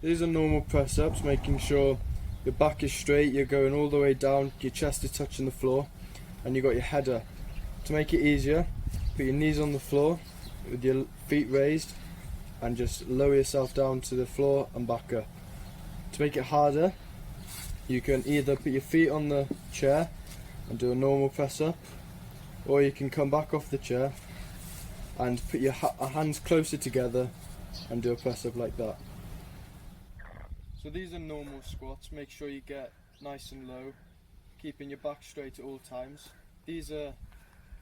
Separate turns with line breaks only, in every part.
These are normal press ups, making sure your back is straight, you're going all the way down, your chest is touching the floor, and you've got your header. To make it easier, put your knees on the floor with your feet raised and just lower yourself down to the floor and back up. To make it harder, you can either put your feet on the chair and do a normal press up, or you can come back off the chair and put your hands closer together and do a press up like that. So these are normal squats. Make sure you get nice and low, keeping your back straight at all times. These are,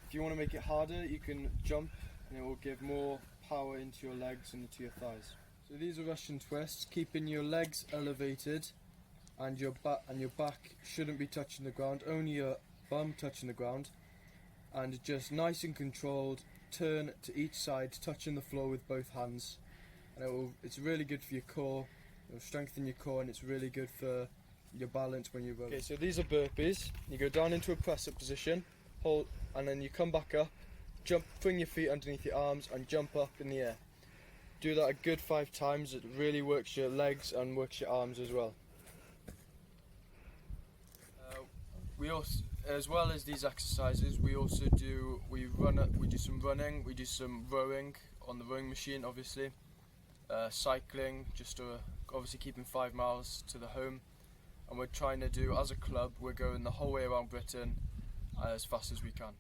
if you want to make it harder, you can jump and it will give more power into your legs and into your thighs. So these are Russian twists, keeping your legs elevated and your back shouldn't be touching the ground, only your bum touching the ground, and just nice and controlled, turn to each side, touching the floor with both hands, and it's really good for your core. It'll strengthen your core and it's really good for your balance when you run. Okay, so these are burpees. You go down into a press-up position, hold, and then you come back up, jump, bring your feet underneath your arms and jump up in the air. Do that a good 5 times. It really works your legs and works your arms as well. We also, as well as these exercises, we do some running, we do some rowing on the rowing machine, obviously, cycling, just obviously keeping 5 miles to the home, and we're trying to do, as a club, we're going the whole way around Britain as fast as we can.